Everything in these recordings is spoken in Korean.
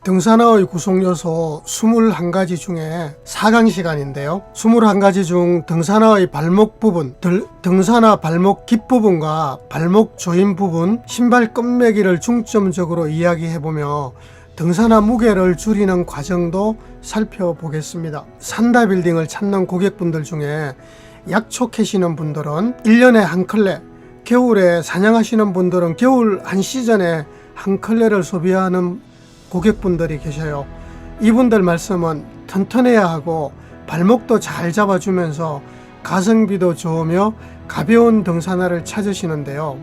등산화의 구성요소 21가지 중에 4강 시간인데요. 21가지 중 등산화의 발목 부분, 등산화 발목 깃부분과 발목 조임 부분, 신발 끈매기를 중점적으로 이야기해보며 등산화 무게를 줄이는 과정도 살펴보겠습니다. 산다빌딩을 찾는 고객분들 중에 약초 캐시는 분들은 1년에 한 컬레, 겨울에 사냥하시는 분들은 겨울 한 시즌에 한 컬레를 소비하는 고객분들이 계셔요. 이분들 말씀은 튼튼해야 하고 발목도 잘 잡아주면서 가성비도 좋으며 가벼운 등산화를 찾으시는데요.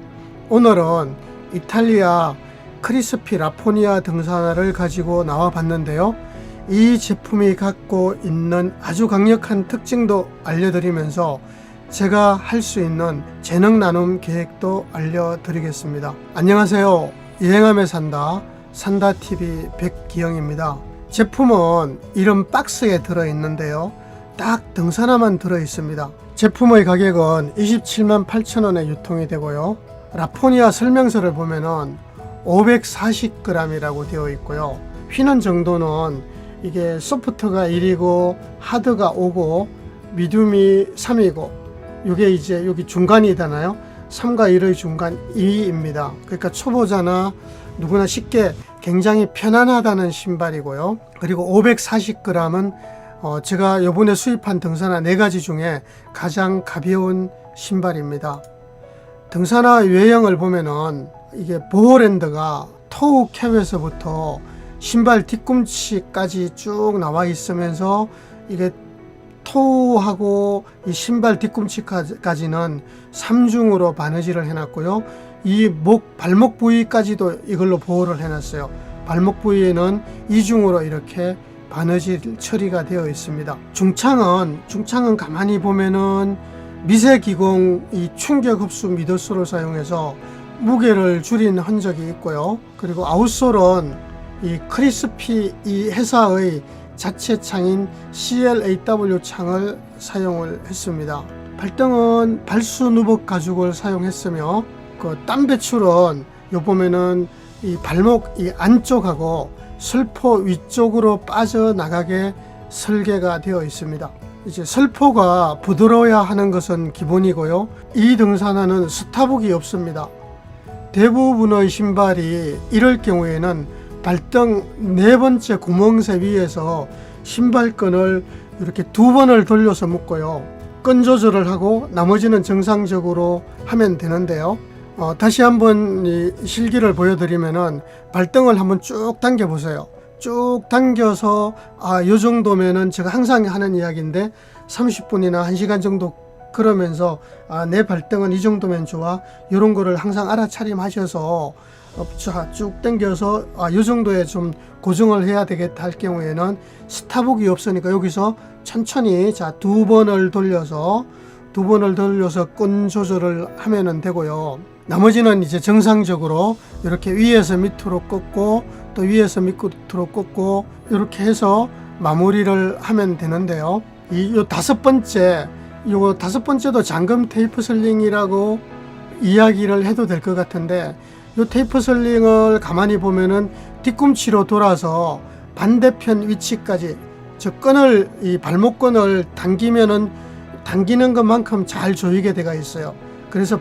오늘은 이탈리아 크리스피 라포니아 등산화를 가지고 나와 봤는데요. 이 제품이 갖고 있는 아주 강력한 특징도 알려드리면서 제가 할 수 있는 재능 나눔 계획도 알려드리겠습니다. 안녕하세요. 여행하며 산다TV 백기영입니다. 제품은 이런 박스에 들어있는데요. 딱 등산화만 들어있습니다. 제품의 가격은 27만 8천원에 유통이 되고요. 라포니아 설명서를 보면은 540g이라고 되어 있고요. 휘는 정도는 이게 소프트가 1이고 하드가 5고 미디움이 3이고 이게 이제 여기 중간이잖아요. 3과 1의 중간 2입니다. 그러니까 초보자나 누구나 쉽게 굉장히 편안하다는 신발이고요. 그리고 540g은 제가 요번에 수입한 등산화 4가지 중에 가장 가벼운 신발입니다. 등산화 외형을 보면은 이게 보호랜드가 토우 캡에서부터 신발 뒤꿈치까지 쭉 나와 있으면서 이게 토우하고 이 신발 뒤꿈치까지는 3중으로 바느질을 해놨고요. 이 발목 부위까지도 이걸로 보호를 해놨어요. 발목 부위에는 2중으로 이렇게 바느질 처리가 되어 있습니다. 중창은 가만히 보면은 미세기공 이 충격 흡수 미드솔을 사용해서 무게를 줄인 흔적이 있고요. 그리고 아웃솔은 이 크리스피 이 회사의 자체 창인 CLAW 창을 사용을 했습니다. 발등은 발수 누벅 가죽을 사용했으며 그 땀 배출은 요 보면은 이 발목 이 안쪽하고 설포 위쪽으로 빠져나가게 설계가 되어 있습니다. 이제 설포가 부드러워야 하는 것은 기본이고요. 이 등산화는 스타복이 없습니다. 대부분의 신발이 이럴 경우에는 발등 4번째 구멍새 위에서 신발끈을 이렇게 2번을 돌려서 묶고요. 끈 조절을 하고 나머지는 정상적으로 하면 되는데요. 다시 한번 이 실기를 보여드리면은 발등을 한번 쭉 당겨 보세요. 쭉 당겨서 요 정도면은 제가 항상 하는 이야기인데 30분이나 1시간 정도 그러면서 내 발등은 이 정도면 좋아, 이런 거를 항상 알아차림하셔서 쭉 당겨서 이 정도에 좀 고정을 해야 되겠다 할 경우에는 스타복이 없으니까 여기서 천천히 2번을 돌려서 끈 조절을 하면 되고요. 나머지는 이제 정상적으로 이렇게 위에서 밑으로 꺾고 또 위에서 밑으로 꺾고 이렇게 해서 마무리를 하면 되는데요. 요 5번째도 잠금 테이프 슬링이라고 이야기를 해도 될 것 같은데, 요 테이프 슬링을 가만히 보면은 뒤꿈치로 돌아서 반대편 위치까지 저 끈을 이 발목끈을 당기는 것만큼 잘 조이게 되어 있어요. 그래서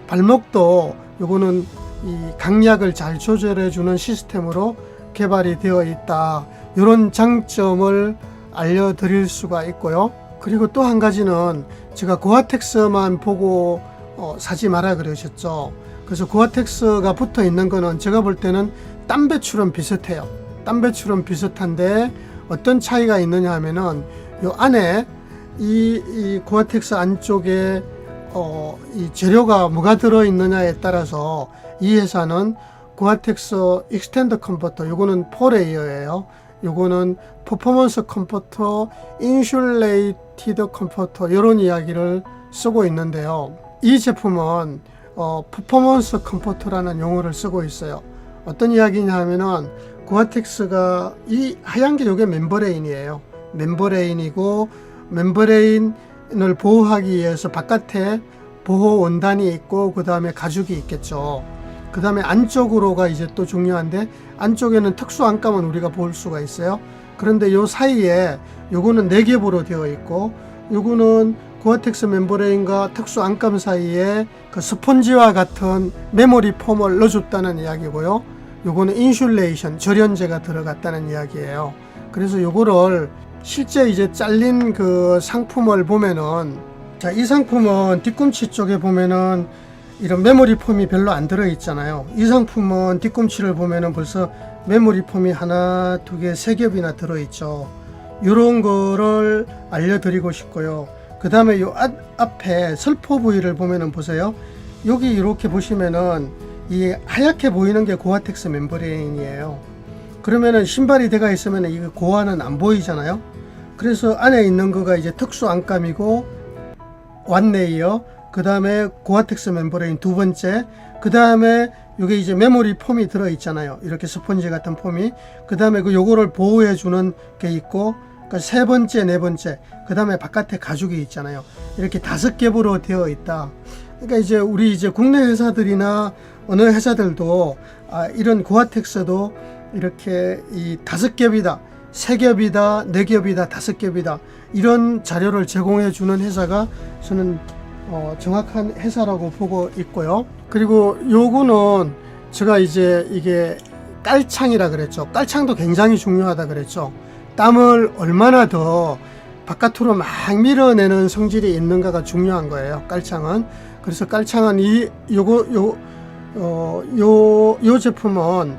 발목도 요거는 이 강약을 잘 조절해 주는 시스템으로 개발이 되어 있다. 이런 장점을 알려드릴 수가 있고요. 그리고 또 한 가지는 제가 고아텍스만 보고 사지 마라 그러셨죠. 그래서 고아텍스가 붙어 있는 거는 제가 볼 때는 땀 배출은 비슷해요. 땀 배출은 비슷한데 어떤 차이가 있느냐 하면은 요 안에 이 고아텍스 안쪽에 이 재료가 뭐가 들어 있느냐에 따라서 이 회사는 고아텍스 익스텐드 컴포터, 요거는 포레이어예요. 요거는 퍼포먼스 컴포터, 인슐레이티드 컴포터, 이런 이야기를 쓰고 있는데요. 이 제품은 퍼포먼스 컴포터라는 용어를 쓰고 있어요. 어떤 이야기냐 하면은 고아텍스가 이 하얀 게 요게 멤브레인이에요. 멤브레인이고, 멤브레인을 보호하기 위해서 바깥에 보호 원단이 있고 그 다음에 가죽이 있겠죠. 그 다음에 안쪽으로가 이제 또 중요한데, 안쪽에는 특수 안감은 우리가 볼 수가 있어요. 그런데 요 사이에 요거는 4겹으로 되어 있고, 요거는 고아텍스 멤브레인과 특수 안감 사이에 그 스펀지와 같은 메모리 폼을 넣어줬다는 이야기고요. 요거는 인슐레이션, 절연제가 들어갔다는 이야기예요. 그래서 요거를 실제 이제 잘린 그 상품을 보면은, 자, 이 상품은 뒤꿈치 쪽에 보면은 이런 메모리 폼이 별로 안 들어 있잖아요. 이 상품은 뒤꿈치를 보면은 벌써 메모리 폼이 하나, 두 개, 3겹이나 들어 있죠. 요런 거를 알려드리고 싶고요. 그 다음에 요 앞에 설포 부위를 보면은 보세요. 여기 이렇게 보시면은 이 하얗게 보이는 게 고아텍스 멤브레인이에요. 그러면은 신발이 들어가 있으면 이 고아는 안 보이잖아요. 그래서 안에 있는 거가 이제 특수 안감이고, 완레이어, 그 다음에 고아텍스 멤브레인 두 번째, 그 다음에 이게 이제 메모리 폼이 들어 있잖아요. 이렇게 스펀지 같은 폼이. 그 다음에 그 요거를 보호해 주는 게 있고, 그러니까 세 번째, 네 번째, 그 다음에 바깥에 가죽이 있잖아요. 이렇게 5겹으로 되어 있다. 그러니까 이제 우리 이제 국내 회사들이나 어느 회사들도 이런 고아텍스도 이렇게 이 5겹이다, 3겹이다, 4겹이다, 5겹이다, 이런 자료를 제공해 주는 회사가 저는 정확한 회사라고 보고 있고요. 그리고 요거는 제가 이제 이게 깔창이라 그랬죠. 깔창도 굉장히 중요하다 그랬죠. 땀을 얼마나 더 바깥으로 막 밀어내는 성질이 있는가가 중요한 거예요. 깔창은. 그래서 깔창은 요 제품은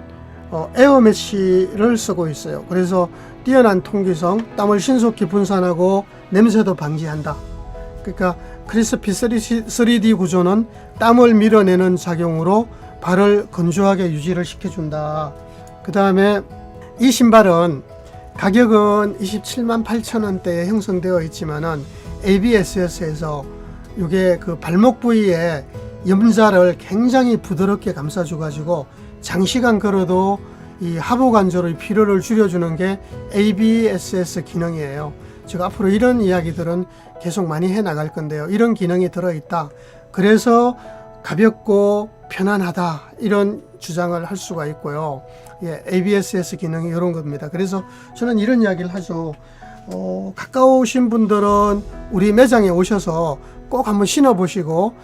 에어메쉬를 쓰고 있어요. 그래서 뛰어난 통기성, 땀을 신속히 분산하고 냄새도 방지한다. 그러니까 크리스피 3D 구조는 땀을 밀어내는 작용으로 발을 건조하게 유지를 시켜준다. 그 다음에 이 신발은 가격은 278,000원대에 형성되어 있지만은 ABS에서 이게 그 발목 부위에 염자를 굉장히 부드럽게 감싸줘 가지고 장시간 걸어도 이 하부 관절의 피로를 줄여주는 게 ABSS 기능이에요. 제가 앞으로 이런 이야기들은 계속 많이 해 나갈 건데요. 이런 기능이 들어있다. 그래서 가볍고 편안하다, 이런 주장을 할 수가 있고요. ABSS 기능이 이런 겁니다. 그래서 저는 이런 이야기를 하죠. 가까우신 분들은 우리 매장에 오셔서 꼭 한번 신어보시고,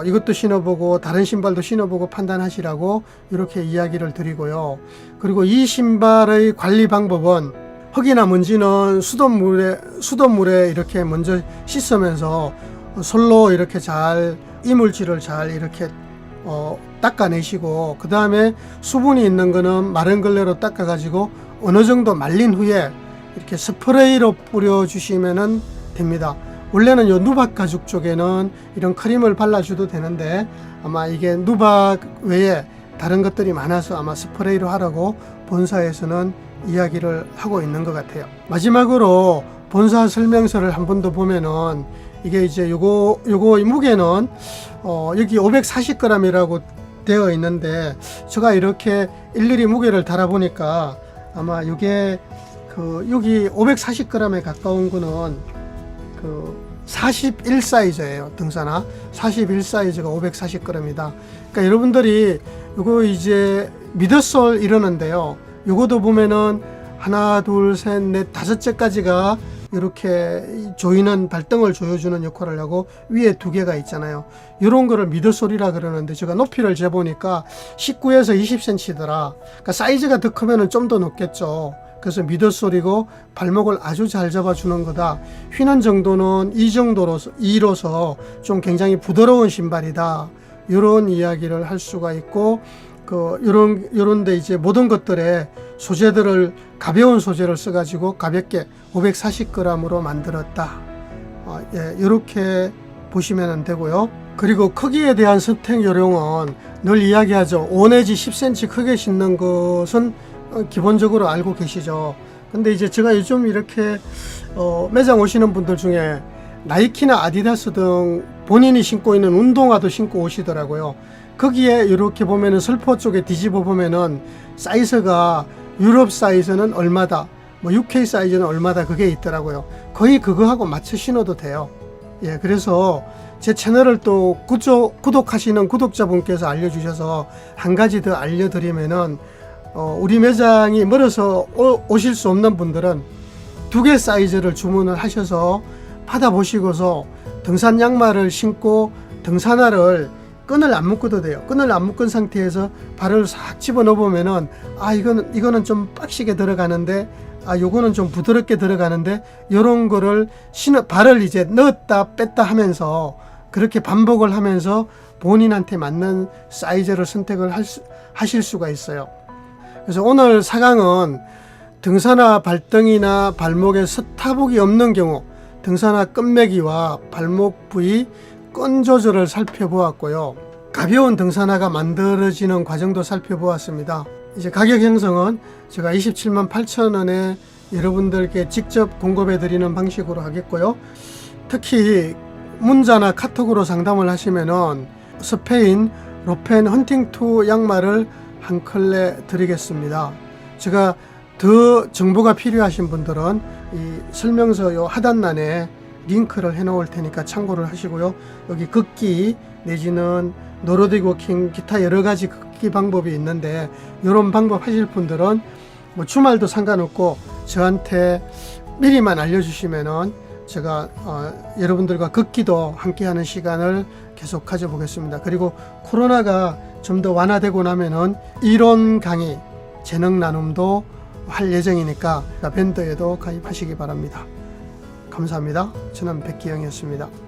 이것도 신어보고 다른 신발도 신어보고 판단하시라고 이렇게 이야기를 드리고요. 그리고 이 신발의 관리 방법은 흙이나 먼지는 수돗물에 이렇게 먼저 씻으면서 솔로 이렇게 잘 이물질을 잘 이렇게 닦아내시고, 그 다음에 수분이 있는 거는 마른 걸레로 닦아 가지고 어느 정도 말린 후에 이렇게 스프레이로 뿌려 주시면 됩니다. 원래는 요 누박 가죽 쪽에는 이런 크림을 발라줘도 되는데, 아마 이게 누박 외에 다른 것들이 많아서 아마 스프레이로 하라고 본사에서는 이야기를 하고 있는 것 같아요. 마지막으로 본사 설명서를 한 번 더 보면은, 이게 이제 요거의 무게는 여기 540g이라고 되어 있는데, 제가 이렇게 일일이 무게를 달아보니까 아마 이게 여기 540g에 가까운 거는 41 사이즈예요. 등산화 41 사이즈가 540g이다. 그러니까 여러분들이 요거 이제 미드솔 이러는데요. 요거도 보면은 하나, 둘, 셋, 넷, 5째까지가 이렇게 조이는, 발등을 조여주는 역할을 하고 위에 2개가 있잖아요. 이런 거를 미드솔이라 그러는데, 제가 높이를 재보니까 19에서 20cm더라. 그러니까 사이즈가 더 크면은 좀 더 높겠죠. 그래서 미드솔이고 발목을 아주 잘 잡아주는 거다. 휘는 정도는 이 정도로서 2로서 좀 굉장히 부드러운 신발이다. 이런 이야기를 할 수가 있고, 요런데 이제 모든 것들의 소재들을 가벼운 소재를 써가지고 가볍게 540g으로 만들었다. 이렇게 보시면 되고요. 그리고 크기에 대한 선택 요령은 늘 이야기하죠. 5 내지 10cm 크게 신는 것은 기본적으로 알고 계시죠. 근데 이제 제가 요즘 이렇게 매장 오시는 분들 중에 나이키나 아디다스 등 본인이 신고 있는 운동화도 신고 오시더라고요. 거기에 이렇게 보면은 설포 쪽에 뒤집어 보면은 사이즈가 유럽 사이즈는 얼마다, 뭐 UK 사이즈는 얼마다, 그게 있더라고요. 거의 그거하고 맞춰 신어도 돼요. 그래서 제 채널을 또 구독하시는 구독자분께서 알려주셔서 한 가지 더 알려드리면은 우리 매장이 멀어서 오실 수 없는 분들은 2개 사이즈를 주문을 하셔서 받아보시고서 등산 양말을 신고 등산화를 끈을 안 묶어도 돼요. 끈을 안 묶은 상태에서 발을 싹 집어넣어 보면은 이거는 좀 빡시게 들어가는데 요거는 좀 부드럽게 들어가는데 요런 거를 발을 이제 넣었다 뺐다 하면서 그렇게 반복을 하면서 본인한테 맞는 사이즈를 선택을 하실 수가 있어요. 그래서 오늘 4강은 등산화 발등이나 발목에 스타복이 없는 경우 등산화 끈매기와 발목 부위 끈 조절을 살펴보았고요. 가벼운 등산화가 만들어지는 과정도 살펴보았습니다. 이제 가격 형성은 제가 27만 8천 원에 여러분들께 직접 공급해 드리는 방식으로 하겠고요. 특히 문자나 카톡으로 상담을 하시면은 스페인 로펜 헌팅투 양말을 한 컬레 드리겠습니다. 제가 더 정보가 필요하신 분들은 이 설명서 요 하단란에 링크를 해 놓을 테니까 참고를 하시고요. 여기 걷기 내지는 노르딕 워킹 기타 여러 가지 걷기 방법이 있는데 이런 방법 하실 분들은 뭐 주말도 상관없고 저한테 미리만 알려주시면은 제가 여러분들과 걷기도 함께 하는 시간을 계속 가져보겠습니다. 그리고 코로나가 좀 더 완화되고 나면은 이론 강의, 재능 나눔도 할 예정이니까 밴드에도 가입하시기 바랍니다. 감사합니다. 저는 백기영이었습니다.